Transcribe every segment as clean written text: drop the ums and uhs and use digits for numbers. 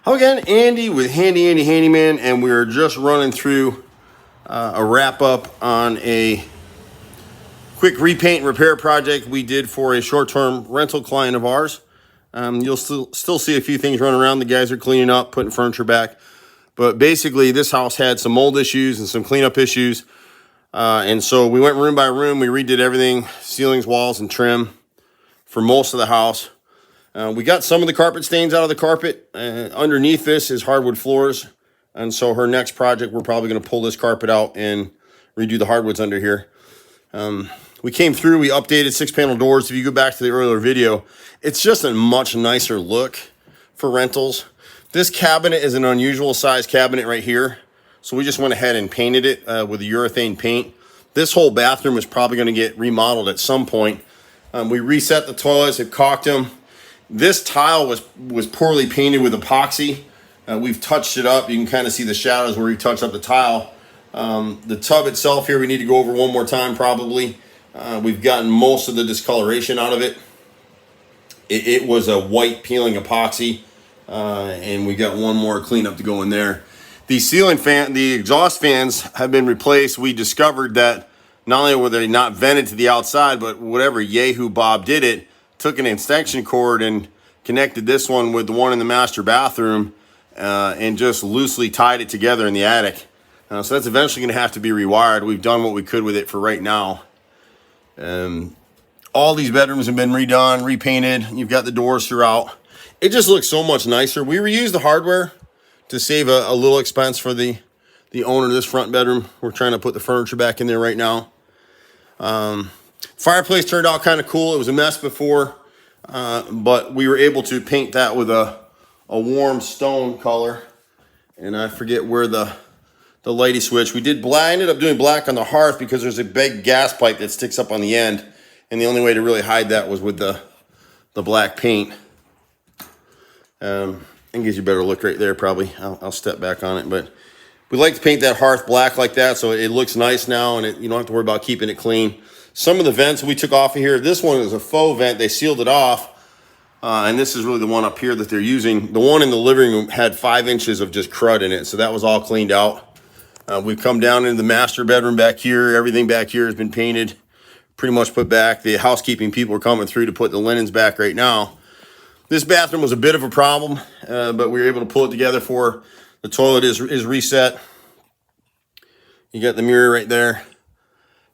Hello again, Andy with Handy Andy Handyman, and we're just running through a wrap up on a quick repaint and repair project we did for a short-term rental client of ours. You'll still see a few things running around. The guys are cleaning up, putting furniture back, but basically this house had some mold issues and some cleanup issues, and so we went room by room. We redid everything, ceilings, walls, and trim for most of the house. We got some of the carpet stains out of the carpet. Underneath this is hardwood floors. And so her next project, we're probably going to pull this carpet out and redo the hardwoods under here. We came through, we updated 6-panel doors. If you go back to the earlier video, it's just a much nicer look for rentals. This cabinet is an unusual size cabinet right here. So we just went ahead and painted it with a urethane paint. This whole bathroom is probably going to get remodeled at some point. We reset the toilets, it caulked them. This tile was poorly painted with epoxy. We've touched it up. You can kind of see the shadows where we touched up the tile. The tub itself here, we need to go over one more time probably. We've gotten most of the discoloration out of it. It was a white peeling epoxy, and we got one more cleanup to go in there. The exhaust fans have been replaced. We discovered that not only were they not vented to the outside, but whatever Yahoo Bob did it, took an extension cord and connected this one with the one in the master bathroom and just loosely tied it together in the attic. So that's eventually going to have to be rewired. We've done what we could with it for right now. All these bedrooms have been redone, repainted. You've got the doors throughout. It just looks so much nicer. We reused the hardware to save a little expense for the owner of this front bedroom. We're trying to put the furniture back in there right now. Fireplace turned out kind of cool. It was a mess before, but we were able to paint that with a warm stone color. And I forget where the lighty switch. We did black. I ended up doing black on the hearth because there's a big gas pipe that sticks up on the end. And the only way to really hide that was with the black paint. And gives you a better look right there probably. I'll step back on it. But we like to paint that hearth black like that so it looks nice now and you don't have to worry about keeping it clean. Some of the vents we took off of here, this one is a faux vent. They sealed it off. And this is really the one up here that they're using. The one in the living room had 5 inches of just crud in it. So that was all cleaned out. We've come down into the master bedroom back here. Everything back here has been painted, pretty much put back. The housekeeping people are coming through to put the linens back right now. This bathroom was a bit of a problem, but we were able to pull it together for her. The toilet is reset. You got the mirror right there.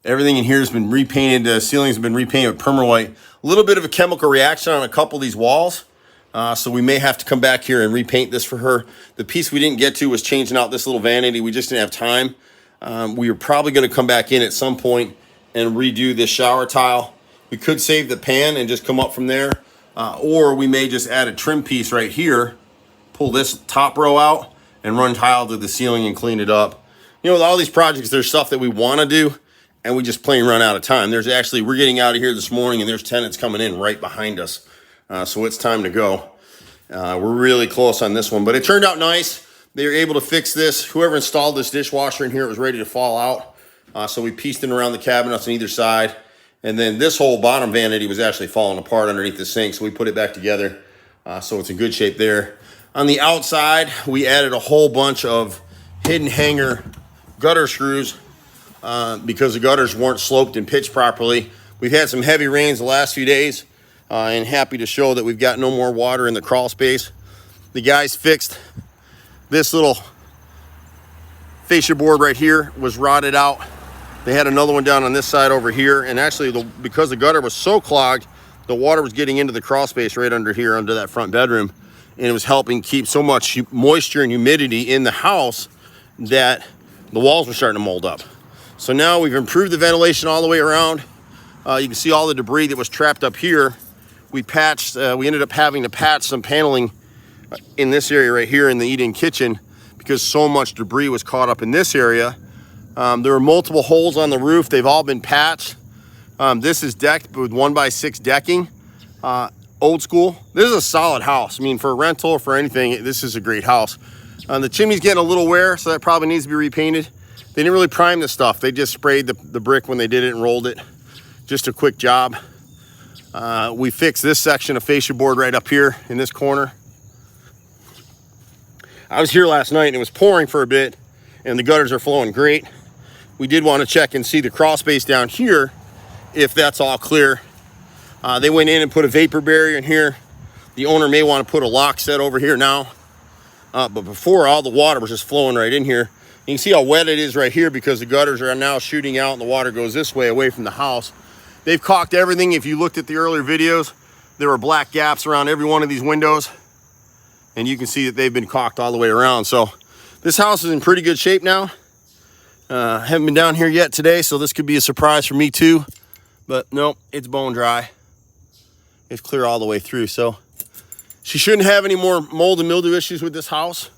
Everything in here has been repainted. The ceilings have been repainted with perma-white. A little bit of a chemical reaction on a couple of these walls. So we may have to come back here and repaint this for her. The piece we didn't get to was changing out this little vanity. We just didn't have time. We are probably going to come back in at some point and redo this shower tile. We could save the pan and just come up from there. Or we may just add a trim piece right here, pull this top row out, and run tile to the ceiling and clean it up. You know, with all these projects, there's stuff that we want to do, and we just plain run out of time. We're getting out of here this morning, and there's tenants coming in right behind us. So it's time to go. We're really close on this one, but it turned out nice. They were able to fix this. Whoever installed this dishwasher in here, it was ready to fall out. So we pieced it around the cabinets on either side. And then this whole bottom vanity was actually falling apart underneath the sink. So we put it back together. So it's in good shape there. On the outside, we added a whole bunch of hidden hanger gutter screws because the gutters weren't sloped and pitched properly. We've had some heavy rains the last few days. And happy to show that we've got no more water in the crawl space. The guys fixed this little fascia board right here, was rotted out. They had another one down on this side over here. And actually, because the gutter was so clogged, the water was getting into the crawl space right under here, under that front bedroom. And it was helping keep so much moisture and humidity in the house that the walls were starting to mold up. So now we've improved the ventilation all the way around. You can see all the debris that was trapped up here. We ended up having to patch some paneling in this area right here in the eat-in kitchen because so much debris was caught up in this area. There were multiple holes on the roof. They've all been patched. This is decked with 1x6 decking, old school. This is a solid house. I mean, for a rental or for anything, this is a great house. The chimney's getting a little wear, so that probably needs to be repainted. They didn't really prime this stuff. They just sprayed the brick when they did it and rolled it. Just a quick job. We fixed this section of fascia board right up here in this corner. I was here last night and it was pouring for a bit and the gutters are flowing great. We did want to check and see the crawl space down here, if that's all clear. They went in and put a vapor barrier in here. The owner may want to put a lock set over here now. But before, all the water was just flowing right in here. You can see how wet it is right here because the gutters are now shooting out and the water goes this way away from the house. They've caulked everything. If you looked at the earlier videos, there were black gaps around every one of these windows. And you can see that they've been caulked all the way around. So this house is in pretty good shape now. Haven't been down here yet today, so this could be a surprise for me too. But nope, it's bone dry. It's clear all the way through. So she shouldn't have any more mold and mildew issues with this house.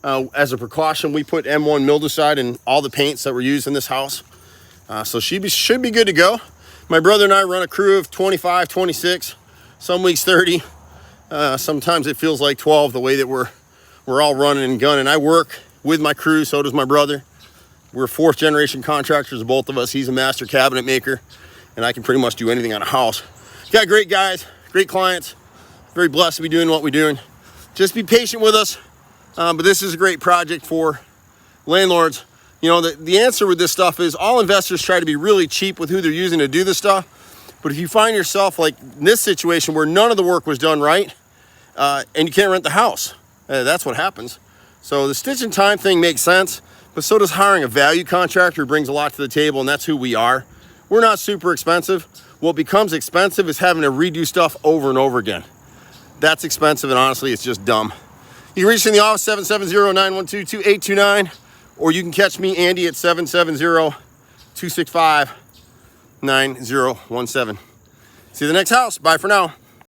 As a precaution, we put M1 mildewcide in all the paints that were used in this house. So she should be good to go. My brother and I run a crew of 25, 26, some weeks 30. Sometimes it feels like 12, the way that we're all running and gunning. I work with my crew, so does my brother. We're fourth generation contractors, both of us. He's a master cabinet maker, and I can pretty much do anything on a house. Got great guys, great clients. Very blessed to be doing what we're doing. Just be patient with us. But this is a great project for landlords. You know, the answer with this stuff is all investors try to be really cheap with who they're using to do this stuff. But if you find yourself like in this situation where none of the work was done right, and you can't rent the house, that's what happens. So the stitch and time thing makes sense, but so does hiring a value contractor who brings a lot to the table, and that's who we are. We're not super expensive. What becomes expensive is having to redo stuff over and over again. That's expensive, and honestly, it's just dumb. You can reach in the office, 770-912-2829, or you can catch me, Andy, at 770-265-9017. See you at the next house. Bye for now.